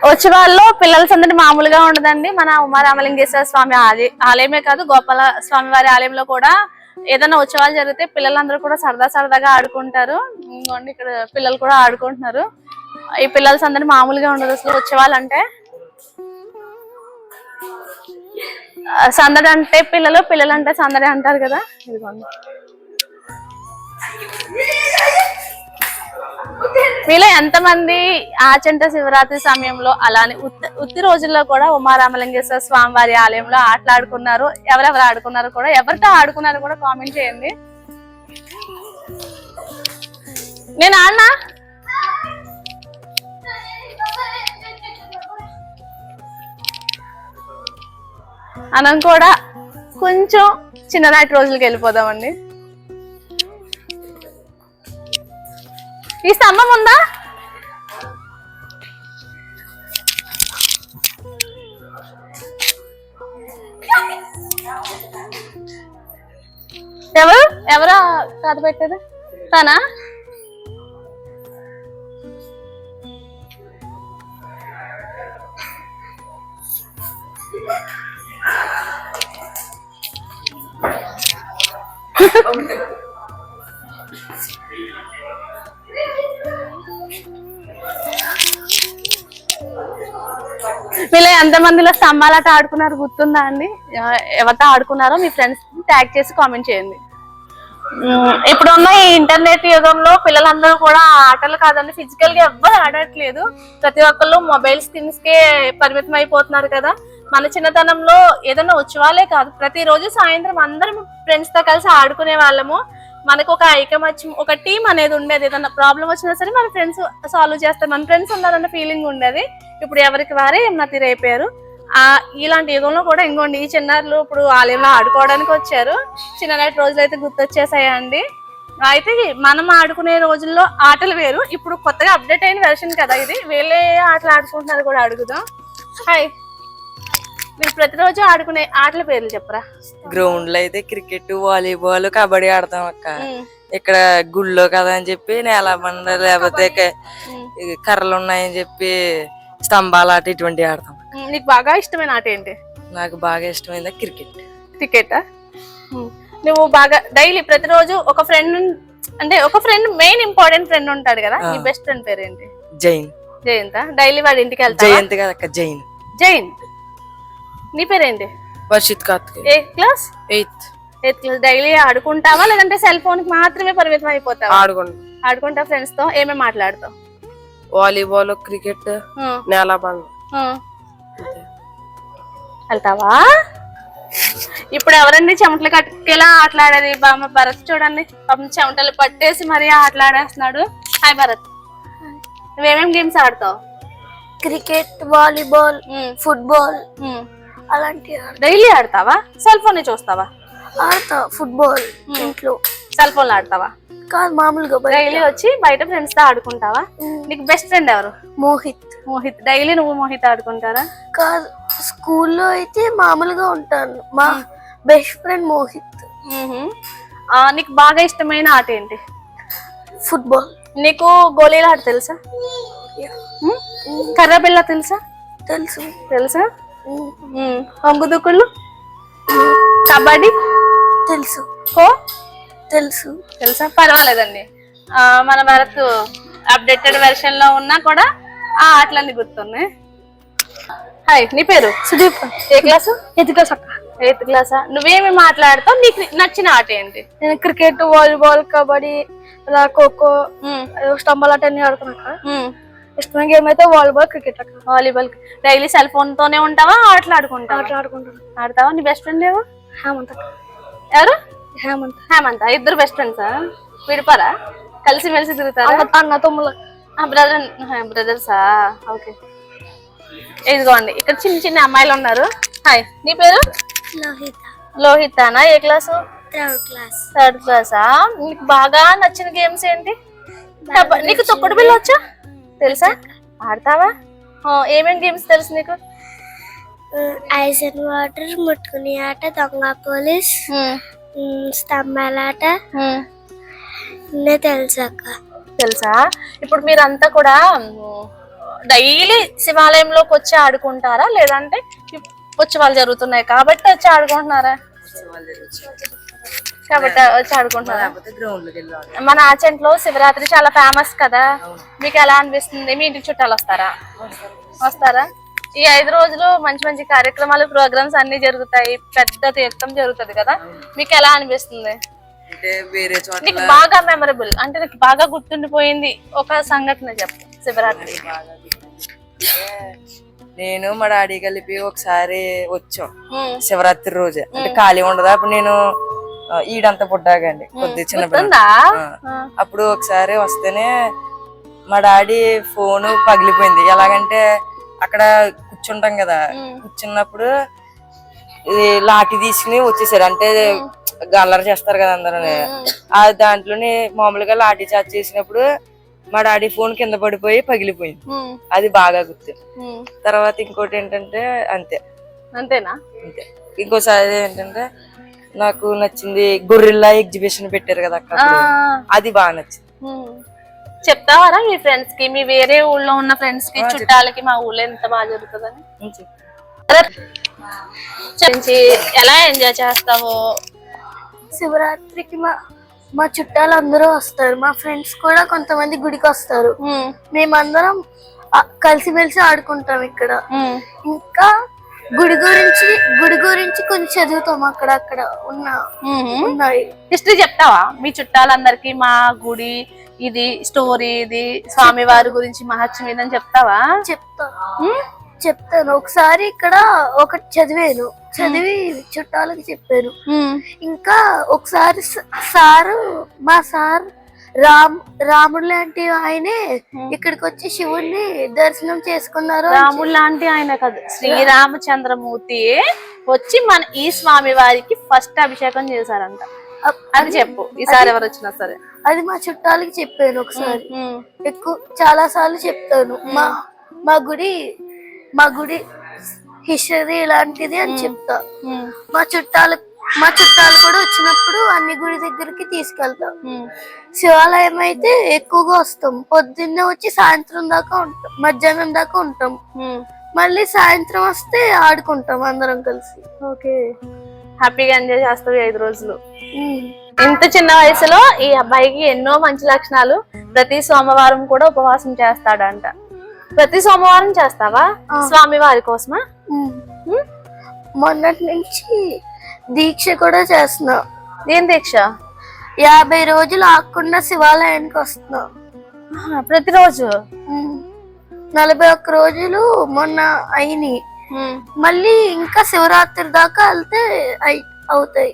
ఉత్సవాల్లో పిల్లల సందడి మామూలుగా ఉండదండి. మన ఉమారామలింగేశ్వర స్వామి ఆలయమే కాదు, గోపాల స్వామి వారి ఆలయంలో కూడా ఏదైనా ఉత్సవాలు జరిగితే పిల్లలందరూ కూడా సరదాగా ఆడుకుంటారు. ఇంకోండి ఇక్కడ పిల్లలు కూడా ఆడుకుంటున్నారు. ఈ పిల్లల సందడి మామూలుగా ఉండదు అసలు. ఉత్సవాలు అంటే సందడి అంటే పిల్లలు అంటే సందడి అంటారు కదా. ఇదిగోండి మీలో ఎంతమంది ఆచంట శివరాత్రి సమయంలో అలానే ఉత్తి రోజుల్లో కూడా ఉమారామలింగేశ్వర స్వామి వారి ఆలయంలో ఆటలాడుకున్నారు, ఎవరెవరు ఆడుకున్నారు కూడా, ఎవరితో ఆడుకున్నారు కూడా కామెంట్ చేయండి. నేను ఆడినా మనం కూడా కొంచెం చిన్ననాటి రోజులకి వెళ్ళిపోదామండి. ఈ స్తంభం ఉందా? ఎవరా కథ పెట్టేది? తనా? వీళ్ళు ఎంతమందిలో స్తంభాలట ఆడుకున్నారు గుర్తుందా అండి? ఎవరితో ఆడుకున్నారో మీ ఫ్రెండ్స్ ట్యాగ్ చేసి కామెంట్ చేయండి. ఇప్పుడున్న ఈ ఇంటర్నెట్ యుగంలో పిల్లలందరూ కూడా ఆటలు కాదండి, ఫిజికల్ గా ఎవ్వరు ఆడట్లేదు. ప్రతి ఒక్కళ్ళు మొబైల్ స్క్రీన్స్ కే పరిమితం అయిపోతున్నారు కదా. మన చిన్నతనంలో ఏదైనా ఉత్సవాలే కాదు, ప్రతిరోజు సాయంత్రం అందరం ఫ్రెండ్స్ తో కలిసి ఆడుకునే వాళ్ళము. మనకు ఒక ఐకమత్యం, ఒక టీం అనేది ఉండేది. ఏదైనా ప్రాబ్లం వచ్చినా సరే మన ఫ్రెండ్స్ సాల్వ్ చేస్తారు, మన ఫ్రెండ్స్ ఉన్నారన్న ఫీలింగ్ ఉండేది. ఇప్పుడు ఎవరికి వారే ఏమన్నా తీరైపోయారు. ఇలాంటి యుగంలో కూడా ఇంకోండి ఈ చిన్నారులు ఇప్పుడు ఆలయంలో ఆడుకోవడానికి వచ్చారు. చిన్ననాటి రోజులు అయితే గుర్తొచ్చేసాయండి. అయితే మనం ఆడుకునే రోజుల్లో ఆటలు వేరు, ఇప్పుడు కొత్తగా అప్డేట్ అయిన వెర్షన్ కదా ఇది. వీళ్ళే ఆటలు ఆడుకుంటున్నారు కూడా అడుగుదాం. హాయ్, మీరు ప్రతిరోజు ఆడుకునే ఆటల పేర్లు చెప్పరా? గ్రౌండ్ లో అయితే క్రికెట్, వాలీబాల్, కబడ్డీ ఆడతాం అక్క. ఇక్కడ గుళ్ళో కదా అని చెప్పి నేల బండ లేకపోతే కర్రలు ఉన్నాయని చెప్పి స్తంభాల ఆట ఇటువంటి ఆడతాం. నీకు బాగా ఇష్టమైన ఆట ఏంటి? నాకు బాగా ఇష్టమైంది క్రికెట్. క్రికెటా? నువ్వు బాగా డైలీ ప్రతిరోజు ఒక ఫ్రెండ్ మెయిన్ ఇంపార్టెంట్ ఫ్రెండ్ ఉంటాడు కదా, నీ బెస్ట్ ఫ్రెండ్ పేరు ఏంటి? జైన్. జయంతా? డైలీ వాడి ఇంటికి వెళ్తా? జయంత్ కదా అక్క, జైన్. జైన్. నీ పేరేంటి? వర్షిత్ కార్తిక్. ఏ క్లాస్? 8th class. డైలీ ఆడుకుంటావా లేదంటే సెల్ ఫోన్ కి మాత్రమే పరిమితం అయిపోతావా? ఆడుకుంటా ఫ్రెండ్స్ తో. ఏమేమి మాట్లాడతావు? వాలీబాల్, క్రికెట్, నేల బండ. వెళ్తావా? ఇప్పుడు ఎవరండి చెమటలు కట్టుకెలా ఆటలాడేది? బామ్మ భరత్ చూడండి, పాపం చెమటలు పట్టేసి మరీ ఆటలాడేస్తున్నాడు. హాయ్ భరత్, నువ్వేమేమి గేమ్స్ ఆడతావు? క్రికెట్, వాలీబాల్, ఫుట్బాల్ అలాంటి. డైలీ ఆడతావా? సెల్ ఫోన్ చూస్తావా? ఆడతా. ఫుట్బాల్ ఇంట్లో. సెల్ ఫోన్ ఆడతావా? కాదు, మామూలుగా డైలీ వచ్చి బయట ఫ్రెండ్స్ తో ఆడుకుంటావా? నీకు బెస్ట్ ఫ్రెండ్ ఎవరు? మోహిత్. డైలీ నువ్వు మోహిత్ ఆడుకుంటారా? కాదు, స్కూల్లో అయితే మామూలుగా ఉంటాను. మా బెస్ట్ ఫ్రెండ్ మోహిత్. నీకు బాగా ఇష్టమైన ఆట ఏంటి? ఫుట్బాల్. నీకు గోళీల ఆట తెలుసా? కర్ర బిళ్ళ తెలుసా? తెలుసా? హంగు దుక్కుళ్ళు, కబడ్డీ తెలుసు. తెలుసా? పర్వాలేదండి. మన భరత్ అప్డేటెడ్ వెర్షన్ లో ఉన్నా కూడా ఆ ఆటలన్నీ గుర్తున్నాయి. హాయ్, నీ పేరు? సుదీప్. ఏ క్లాసు? 8th క్లాస్ అక్క. 8th క్లాసా? నువ్వేమి మాట్లాడతావు? నీకు నచ్చిన ఆట ఏంటి? నేను క్రికెట్, వాలీబాల్, కబడ్డీ, ఖోఖో, స్తంభాలాట అన్ని ఆడుతున్నా. ఇష్టమైన గేమ్ అయితే వాలీబాల్, క్రికెట్ అక్క. వాలీబాల్. డైలీ సెల్ ఫోన్ తోనే ఉంటావా? ఆడతావా? నీ బెస్ట్ ఫ్రెండ్ ఎవరు? హేమంత్. ఎవరు? హేమంత్. ఇద్దరు బెస్ట్ ఫ్రెండ్సా? విడిపారా? కలిసి మెలిసి తిరుగుతారా? అన్న తమ్ముళ్ళ. బ్రదర్సా? ఓకే. ఇదిగోండి ఇక్కడ చిన్న చిన్న అమ్మాయిలు ఉన్నారు. హాయ్, నీ పేరు? లోహితానా? ఏ క్లాసు? 3rd క్లాసా? నీకు బాగా నచ్చిన గేమ్స్ ఏంటి? నీకు తొక్కుడు బిళ్ళ వచ్చా? తెలుసా? ఆడతావా? ఏమేమి గేమ్స్ తెలుసు నీకు? ఐస్ అండ్ వాటర్, ముట్టుకునే ఆట, దొంగ పోలీస్, స్తంభాలాట తెలుసా? ఇప్పుడు మీరంతా కూడా డైలీ శివాలయంలోకి వచ్చి ఆడుకుంటారా లేదంటే ఉత్సవాలు జరుగుతున్నాయి కాబట్టి వచ్చి ఆడుకుంటున్నారా? కాబట్టి వచ్చి ఆడుకుంటున్నారా? మన ఆచంట్లో శివరాత్రి చాలా ఫేమస్ కదా, మీకు ఎలా అనిపిస్తుంది? మీ ఇంటికి చుట్టాలు వస్తారా? ఈ 5 రోజులు మంచి మంచి కార్యక్రమాలు ప్రోగ్రామ్స్ అన్ని జరుగుతాయి, పెద్ద తీర్థం జరుగుతుంది కదా, మీకు ఎలా అనిపిస్తుంది? నీకు బాగా మెమరబుల్ అంటే నీకు బాగా గుర్తుండిపోయింది ఒక సంఘటన చెప్పు. శివరాత్రి నేను మా డాడీ కలిపి ఒకసారి వచ్చాం శివరాత్రి రోజే, అంటే ఖాళీ ఉండదు అప్పుడు. నేను ఈడంతా పుట్టాకండి కొద్ది చిన్న అప్పుడు ఒకసారి వస్తేనే మా డాడీ ఫోన్ పగిలిపోయింది. ఎలాగంటే అక్కడ కూర్చుంటాం కదా, కూర్చున్నప్పుడు లాఠీ తీసుకుని వచ్చేసారు. అంటే గల్లర చేస్తారు కదా అందరూ, ఆ దాంట్లోనే మామూలుగా లాఠీ చార్జ్ చేసినప్పుడు మా డాడీ ఫోన్ కింద పడిపోయి పగిలిపోయింది. అది బాగా గుర్తు. తర్వాత ఇంకోటి ఏంటంటే అంతేనా? అంతే. ఇంకోసారి ఏంటంటే నాకు నచ్చింది గొర్రెల్లా ఎగ్జిబిషన్ పెట్టారు కదా అక్కడ, అది బాగా నచ్చింది. చెప్తావారా మీ ఫ్రెండ్స్ కి, మీ వేరే ఊళ్ళో ఉన్న ఫ్రెండ్స్ కి, చుట్టాలకి మా ఊళ్ళో ఎంత బాగా జరుగుతుందని? ఎలా ఎంజాయ్ చేస్తావు? శివరాత్రికి మా చుట్టాలు అందరూ వస్తారు, మా ఫ్రెండ్స్ కూడా కొంతమంది గుడికి వస్తారు. మేమందరం కలిసిమెలిసి ఆడుకుంటాం ఇక్కడ. ఇంకా గుడి గురించి కొంచెం చదువుతాం అక్కడ ఉన్నాయి. హిస్టరీ చెప్తావా మీ చుట్టాలందరికి? మా గుడి ఇది, స్టోరీ ఇది, స్వామివారి గురించి మహత్యం ఇదని చెప్తావా? చెప్తాను. ఒకసారి ఇక్కడ ఒకటి చదివి చుట్టాలకి చెప్పాను. ఇంకా ఒకసారి మా సార్ రాముడు లాంటి ఆయనే ఇక్కడికి వచ్చి శివుణ్ణి దర్శనం చేసుకున్నారు. రాముడు లాంటి ఆయన కాదు, శ్రీరామచంద్రమూర్తి వచ్చి మన ఈ స్వామి వారికి ఫస్ట్ అభిషేకం చేశారంట. అది చెప్పు ఈసారి ఎవరు వచ్చినా సరే. అది మా చుట్టాలకి చెప్పాను ఒకసారి, చాలా సార్లు చెప్తాను. మా గుడి హిస్టరీ ఇలాంటిది అని చెప్తా. మా చుట్టాలు కూడా వచ్చినప్పుడు అన్ని గుడి దగ్గరికి తీసుకెళ్తాం. శివాలయం అయితే ఎక్కువగా వస్తాం. పొద్దున్నే వచ్చి సాయంత్రం దాకా ఉంటాం, మధ్యాహ్నం దాకా ఉంటాం. మళ్ళీ సాయంత్రం వస్తే ఆడుకుంటాం అందరం కలిసి. ఓకే, హ్యాపీగా ఎంజాయ్ చేస్తావు 5 రోజులు. ఇంత చిన్న వయసులో ఈ అబ్బాయికి ఎన్నో మంచి లక్షణాలు. ప్రతి సోమవారం కూడా ఉపవాసం చేస్తాడంట. ప్రతి సోమవారం చేస్తావా స్వామి వారి కోసమా? మొన్నటి నుంచి దీక్ష కూడా చేస్తున్నా. ఏం దీక్ష? 50 రోజులు ఆగకుండా శివాలయానికి వస్తున్నా ప్రతిరోజు. 41 రోజులు మొన్న అయినాయి. మళ్ళీ ఇంకా శివరాత్రి దాకా వెళ్తే అవుతాయి.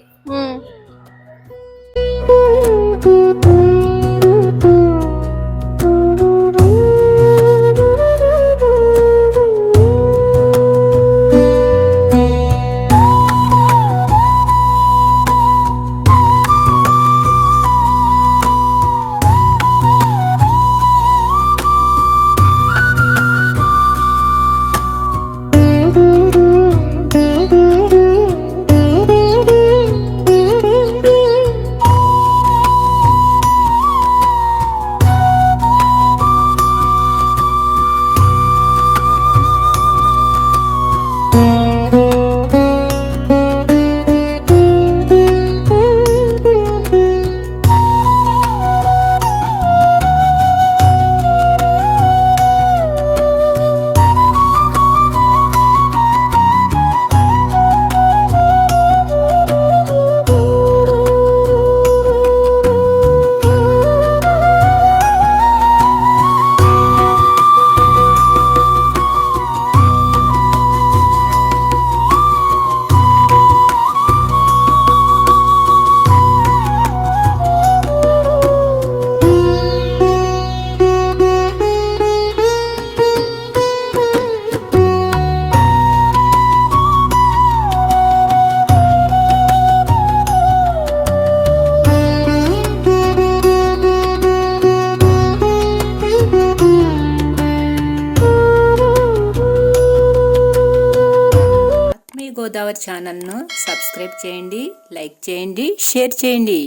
గోదావరి ఛానల్ను సబ్స్క్రైబ్ చేయండి, లైక్ చేయండి, షేర్ చేయండి.